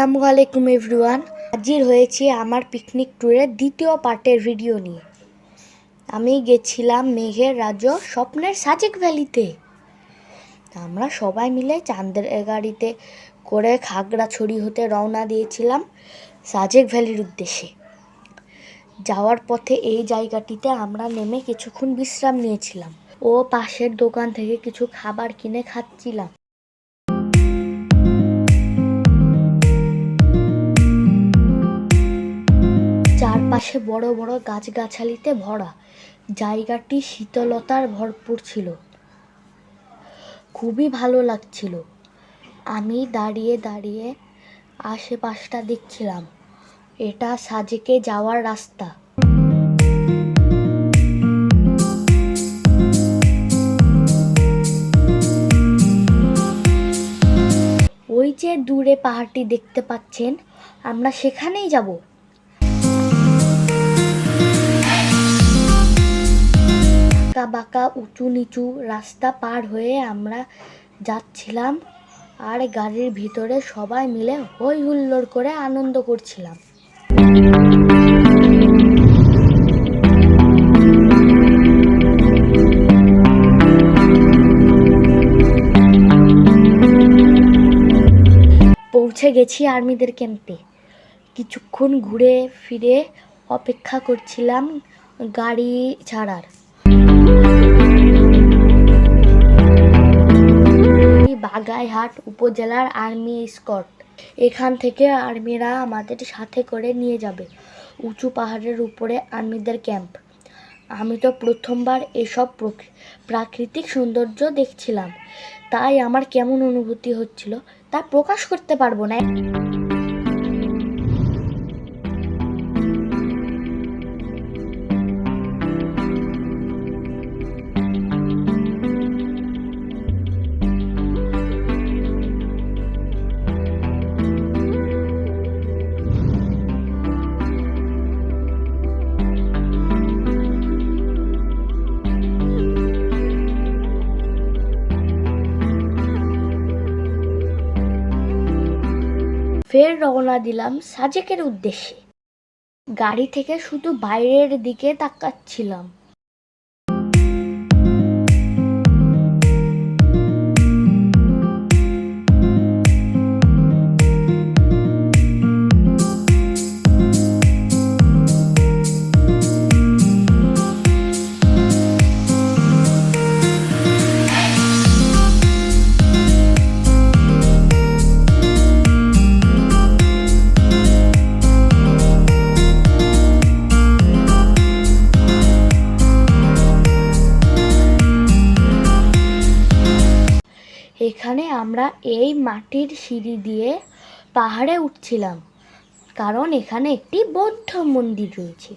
আসসালামু আলাইকুম এভরিওয়ান। হাজির হয়েছি আমার পিকনিক ট্যুরের দ্বিতীয় পার্টের ভিডিও নিয়ে। আমি গেছিলাম মেঘের রাজ্য স্বপ্নের সাজেক ভ্যালিতে। আমরা সবাই মিলে চাঁদের গাড়িতে করে খাগড়াছড়ি হতে রওনা দিয়েছিলাম সাজেক ভ্যালির উদ্দেশ্যে। যাওয়ার পথে এই জায়গাটিতে আমরা নেমে কিছুক্ষণ বিশ্রাম নিয়েছিলাম ও পাশের দোকান থেকে কিছু খাবার কিনে খাচ্ছিলাম। চারপাশে বড় বড় গাছগাছালিতে ভরা, জায়গাটি শীতলতার ভরপুর ছিল। খুবই ভালো লাগছিল। আমি দাঁড়িয়ে দাঁড়িয়ে আশেপাশটা দেখছিলাম। এটা সাজেকে যাওয়ার রাস্তা। ওই যে দূরে পাহাড়টি দেখতে পাচ্ছেন, আমরা সেখানেই যাব। বাঁকা উঁচু নিচু রাস্তা পার হয়ে আমরা যাচ্ছিলাম আর গাড়ির ভিতরে সবাই মিলে হই হুল্লোড় করে আনন্দ করছিলাম। পৌঁছে গেছি আর্মিদের ক্যাম্পে। কিছুক্ষণ ঘুরে ফিরে অপেক্ষা করছিলাম গাড়ি ছাড়ার। বাগাইহাট উপজেলার আর্মি স্কট। এখান থেকে আর্মিরা আমাদের সাথে করে নিয়ে যাবে উঁচু পাহাড়ের উপরে আর্মিদের ক্যাম্প। আমি তো প্রথমবার এসব প্রাকৃতিক সৌন্দর্য দেখছিলাম, তাই আমার কেমন অনুভূতি হচ্ছিল তা প্রকাশ করতে পারবো না। ফের রওনা দিলাম সাজেকের উদ্দেশ্যে। গাড়ি থেকে শুধু বাইরের দিকে তাকাচ্ছিলাম। এখানে আমরা এই মাটির সিঁড়ি দিয়ে পাহাড়ে উঠছিলাম, কারণ এখানে একটি বৌদ্ধ মন্দির রয়েছে।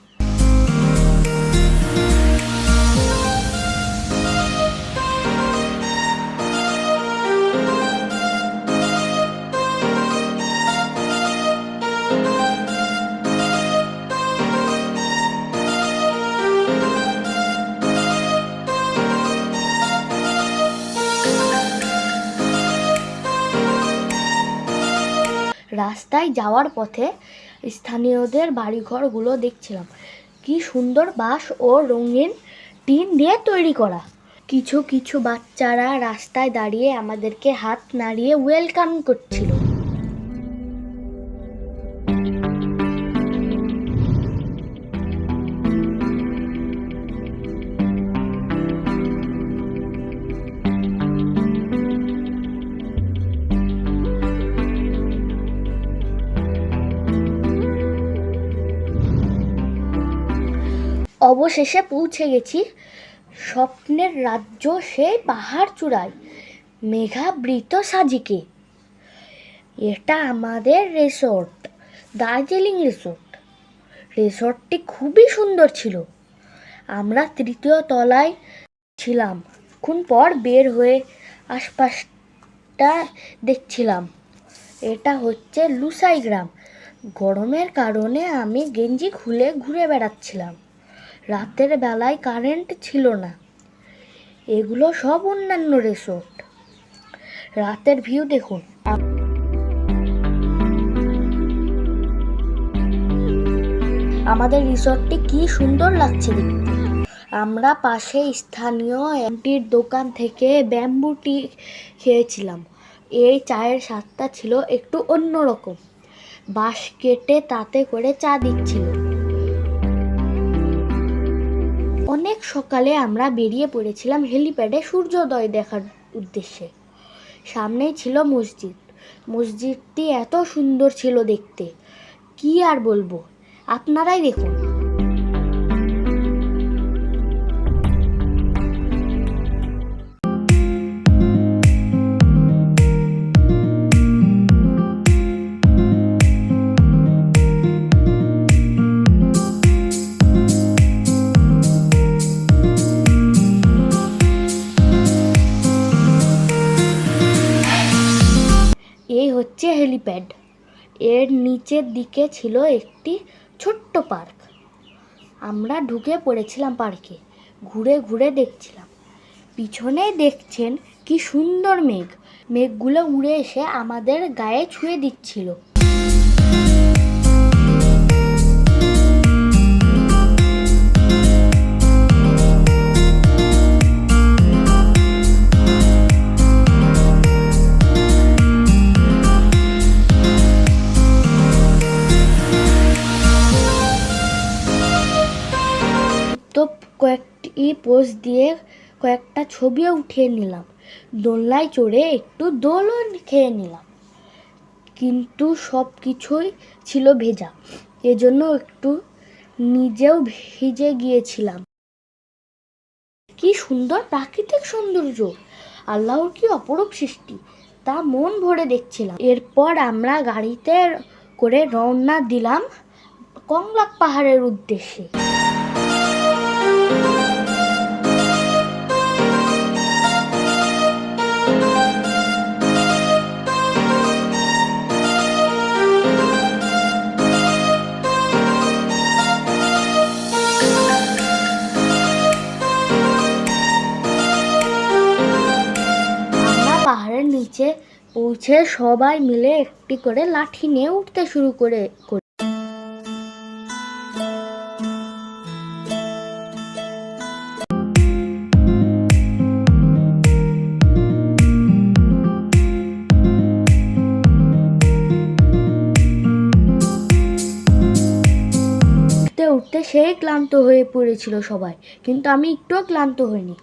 রাস্তায় যাওয়ার পথে স্থানীয়দের বাড়িঘরগুলো দেখছিলাম। কি সুন্দর বাঁশ ও রঙিন টিন দিয়ে তৈরি করা। কিছু কিছু বাচ্চারা রাস্তায় দাঁড়িয়ে আমাদেরকে হাত নাড়িয়ে ওয়েলকাম করছিল। অবশেষে পৌঁছে গেছি স্বপ্নের রাজ্য, সেই পাহাড় চূড়ায় মেঘাবৃত সাজেকে। এটা আমাদের রিসোর্ট, দার্জিলিং রিসোর্ট। রিসোর্টটি খুবই সুন্দর ছিল। আমরা তৃতীয় তলায় ছিলাম। কিছুক্ষণ পর বের হয়ে আশপাশটা দেখছিলাম। এটা হচ্ছে লুসাই গ্রাম। গরমের কারণে আমি গেঞ্জি খুলে ঘুরে বেড়াচ্ছিলাম। রাতের বেলায় কারেন্ট ছিল না। এগুলো সব অন্যান্য রিসোর্ট। রাতের ভিউ দেখুন। আমাদের রিসর্টটি কি সুন্দর লাগছে দেখতে। আমরা পাশে স্থানীয় আন্টির দোকান থেকে ব্যাম্বু টি খেয়েছিলাম। এই চায়ের স্বাদটা ছিল একটু অন্যরকম। বাঁশ কেটে তাতে করে চা দিচ্ছিল। অনেক সকালে আমরা বেরিয়ে পড়েছিলাম হেলিপ্যাডে সূর্যোদয় দেখার উদ্দেশ্যে। সামনেই ছিল মসজিদ। মসজিদটি এত সুন্দর ছিল দেখতে, কি আর বলবো, আপনারাই দেখুন। এই হচ্ছে হেলিপ্যাড। এর নিচের দিকে ছিল একটি ছোট্ট পার্ক। আমরা ঢুকে পড়েছিলাম পার্কে, ঘুরে ঘুরে দেখছিলাম। পিছনে দেখছেন কি সুন্দর মেঘ। মেঘগুলো উড়ে এসে আমাদের গায়ে ছুঁয়ে দিচ্ছিল। তো কয়েকটি পোজ দিয়ে কয়েকটা ছবিও উঠিয়ে নিলাম। দোলনায় চড়ে একটু দোলও খেয়ে নিলাম, কিন্তু সব কিছুই ছিল ভেজা, এজন্য একটু নিজেও ভিজে গিয়েছিলাম। কি সুন্দর প্রাকৃতিক সৌন্দর্য, আল্লাহর কি অপরূপ সৃষ্টি, তা মন ভরে দেখছিলাম। এরপর আমরা গাড়িতে করে রওনা দিলাম কংলাক পাহাড়ের উদ্দেশ্যে। পাহাড়ের নিচে পৌঁছে সবাই মিলে একটি করে লাঠি নিয়ে উঠতে শুরু করে। উঠতে উঠতে সেই ক্লান্ত হয়ে পড়েছিল সবাই, কিন্তু আমি একটুও ক্লান্ত হইনি।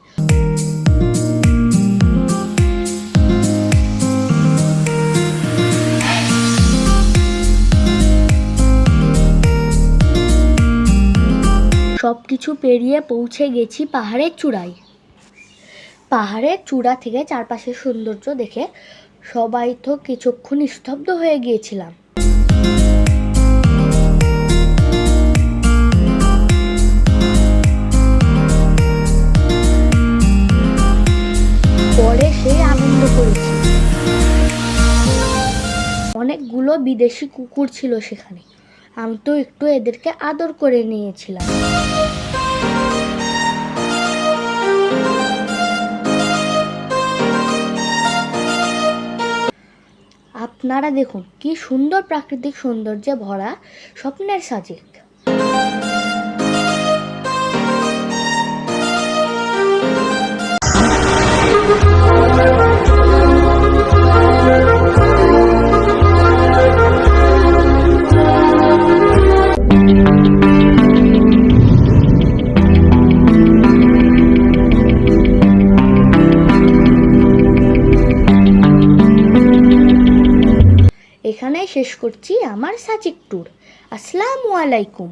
সবকিছু পেরিয়ে পৌঁছে গেছি পাহাড়ের চূড়ায়। পাহাড়ের চূড়া থেকে চারপাশের সৌন্দর্য দেখে সবাই তো কিছুক্ষণ স্তব্ধ হয়ে গিয়েছিলাম। পরে সেই আনন্দ করেছি। অনেকগুলো বিদেশি কুকুর ছিল সেখানে, আমি তো একটু এদেরকে আদর করে নিয়েছিলাম। আপনারা দেখুন কি সুন্দর প্রাকৃতিক সৌন্দর্যে ভরা স্বপ্নের সাজেক। এখানেই শেষ করছি আমার সাজেক ট্যুর। আসসালামু আলাইকুম।